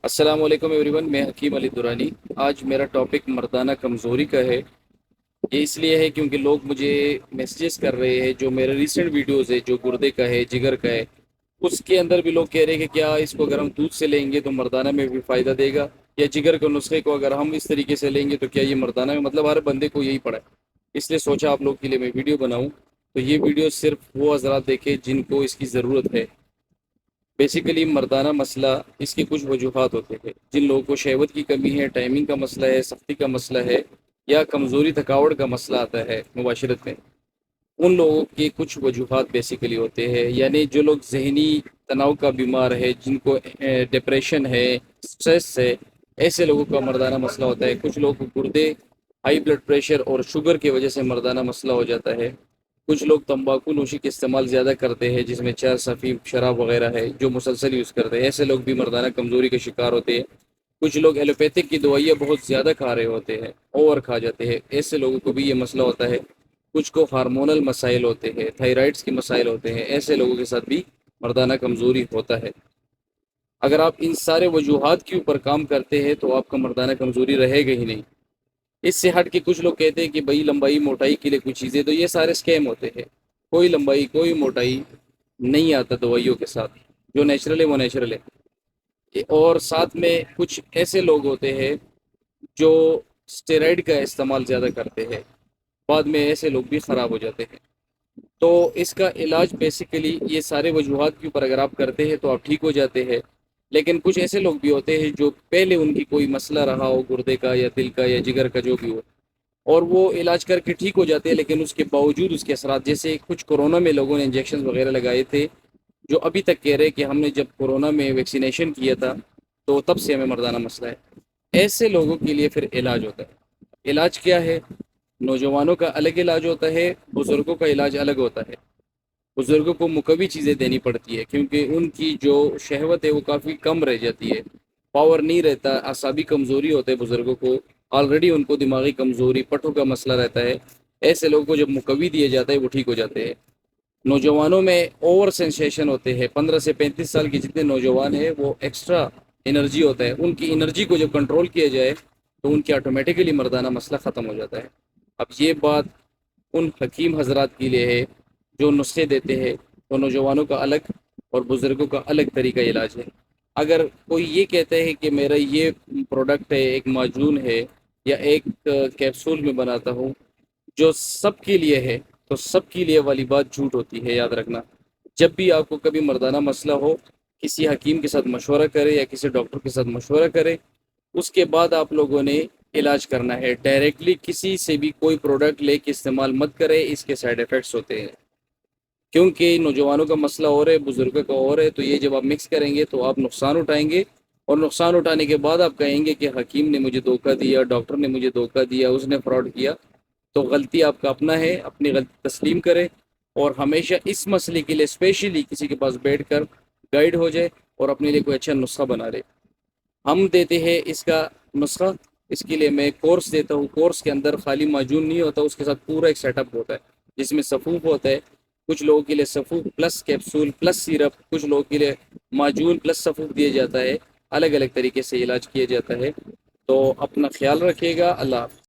السلام علیکم every one, میں حکیم علی دورانی۔ آج میرا ٹاپک مردانہ کمزوری کا ہے۔ یہ اس لیے ہے کیونکہ لوگ مجھے میسیجز کر رہے ہیں، جو میرے ریسنٹ ویڈیوز ہے جو گردے کا ہے، جگر کا ہے، اس کے اندر بھی لوگ کہہ رہے ہیں کہ کیا اس کو اگر ہم دودھ سے لیں گے تو مردانہ میں بھی فائدہ دے گا، یا جگر کے نسخے کو اگر ہم اس طریقے سے لیں گے تو کیا یہ مردانہ میں، مطلب ہر بندے کو یہی پڑا ہے۔ اس لیے سوچا آپ لوگ کے لیے میں ویڈیو بناؤں، تو یہ ویڈیو صرف وہ حضرات دیکھیں جن کو اس کی ضرورت ہے۔ بیسیکلی مردانہ مسئلہ، اس کی کچھ وجوہات ہوتے ہیں۔ جن لوگوں کو شہوت کی کمی ہے، ٹائمنگ کا مسئلہ ہے، سختی کا مسئلہ ہے، یا کمزوری تھکاوٹ کا مسئلہ آتا ہے مباشرت میں، ان لوگوں کے کچھ وجوہات بیسیکلی ہوتے ہیں۔ یعنی جو لوگ ذہنی تناؤ کا بیمار ہے، جن کو ڈپریشن ہے، سٹریس ہے، ایسے لوگوں کا مردانہ مسئلہ ہوتا ہے۔ کچھ لوگوں کو گردے، ہائی بلڈ پریشر اور شوگر کی وجہ سے مردانہ مسئلہ ہو جاتا ہے۔ کچھ لوگ تمباکو نوشی کے استعمال زیادہ کرتے ہیں، جس میں چرس، افیم، شراب وغیرہ ہے، جو مسلسل یوز کرتے ہیں، ایسے لوگ بھی مردانہ کمزوری کے شکار ہوتے ہیں۔ کچھ لوگ ایلوپیتھک کی دوائیاں بہت زیادہ کھا رہے ہوتے ہیں، اوور کھا جاتے ہیں، ایسے لوگوں کو بھی یہ مسئلہ ہوتا ہے۔ کچھ کو ہارمونل مسائل ہوتے ہیں، تھائرائڈس کے مسائل ہوتے ہیں، ایسے لوگوں کے ساتھ بھی مردانہ کمزوری ہوتا ہے۔ اگر آپ ان سارے وجوہات کے اوپر کام کرتے ہیں تو آپ کا مردانہ کمزوری رہے گا ہی نہیں۔ اس سے ہٹ کے کچھ لوگ کہتے ہیں کہ بھائی لمبائی موٹائی کے لیے کچھ چیزیں، تو یہ سارے اسکیم ہوتے ہیں۔ کوئی لمبائی کوئی موٹائی نہیں آتا دوائیوں کے ساتھ، جو نیچرل ہے وہ نیچرل ہے۔ اور ساتھ میں کچھ ایسے لوگ ہوتے ہیں جو اسٹیرائڈ کا استعمال زیادہ کرتے ہیں، بعد میں ایسے لوگ بھی خراب ہو جاتے ہیں۔ تو اس کا علاج بیسیکلی یہ سارے وجوہات کے اوپر اگر آپ کرتے ہیں تو آپ ٹھیک ہو جاتے ہیں۔ لیکن کچھ ایسے لوگ بھی ہوتے ہیں جو پہلے ان کی کوئی مسئلہ رہا ہو، گردے کا یا دل کا یا جگر کا جو بھی ہو، اور وہ علاج کر کے ٹھیک ہو جاتے ہیں، لیکن اس کے باوجود اس کے اثرات، جیسے کچھ کورونا میں لوگوں نے انجیکشن وغیرہ لگائے تھے، جو ابھی تک کہہ رہے کہ ہم نے جب کورونا میں ویکسینیشن کیا تھا تو تب سے ہمیں مردانہ مسئلہ ہے۔ ایسے لوگوں کے لیے پھر علاج ہوتا ہے۔ علاج کیا ہے؟ نوجوانوں کا الگ علاج ہوتا ہے، بزرگوں کا علاج الگ ہوتا ہے۔ بزرگوں کو مقوی چیزیں دینی پڑتی ہے، کیونکہ ان کی جو شہوت ہے وہ کافی کم رہ جاتی ہے، پاور نہیں رہتا، اعصابی کمزوری ہوتے ہے بزرگوں کو، آلریڈی ان کو دماغی کمزوری، پٹھوں کا مسئلہ رہتا ہے۔ ایسے لوگوں کو جب مقوی دیا جاتا ہے وہ ٹھیک ہو جاتے ہیں۔ نوجوانوں میں اوور سینسیشن ہوتے ہیں، 15 سے 35 سال کے جتنے نوجوان ہیں وہ ایکسٹرا انرجی ہوتا ہے، ان کی انرجی کو جب کنٹرول کیا جائے تو ان کی آٹومیٹیکلی مردانہ مسئلہ ختم ہو جاتا ہے۔ اب یہ بات ان حکیم حضرات کے لیے ہے جو نسخے دیتے ہیں، تو نوجوانوں کا الگ اور بزرگوں کا الگ طریقہ علاج ہے۔ اگر کوئی یہ کہتا ہے کہ میرا یہ پروڈکٹ ہے، ایک معجون ہے یا ایک کیپسول میں بناتا ہوں جو سب کے لیے ہے، تو سب کے لیے والی بات جھوٹ ہوتی ہے، یاد رکھنا۔ جب بھی آپ کو کبھی مردانہ مسئلہ ہو، کسی حکیم کے ساتھ مشورہ کرے یا کسی ڈاکٹر کے ساتھ مشورہ کرے، اس کے بعد آپ لوگوں نے علاج کرنا ہے۔ ڈائریکٹلی کسی سے بھی کوئی پروڈکٹ لے کے استعمال مت کرے، اس کے سائیڈ ایفیکٹس ہوتے ہیں۔ کیونکہ نوجوانوں کا مسئلہ اور ہے، بزرگوں کا اور ہے، تو یہ جب آپ مکس کریں گے تو آپ نقصان اٹھائیں گے، اور نقصان اٹھانے کے بعد آپ کہیں گے کہ حکیم نے مجھے دھوکہ دیا، ڈاکٹر نے مجھے دھوکہ دیا، اس نے فراڈ کیا۔ تو غلطی آپ کا اپنا ہے، اپنی غلطی تسلیم کرے، اور ہمیشہ اس مسئلے کے لیے اسپیشلی کسی کے پاس بیٹھ کر گائیڈ ہو جائے اور اپنے لیے کوئی اچھا نسخہ بنا لے۔ ہم دیتے ہیں اس کا نسخہ، اس کے لیے میں کورس دیتا ہوں۔ کورس کے اندر خالی معجون نہیں ہوتا، اس کے ساتھ پورا ایک سیٹ اپ ہوتا ہے جس میں سفوف ہوتا ہے۔ کچھ لوگوں کے لیے سفوف پلس کیپسول پلس سیرپ، کچھ لوگوں کے لیے معجون پلس سفوف دیا جاتا ہے۔ الگ الگ طریقے سے علاج کیا جاتا ہے۔ تو اپنا خیال رکھیے گا۔ اللہ حافظ۔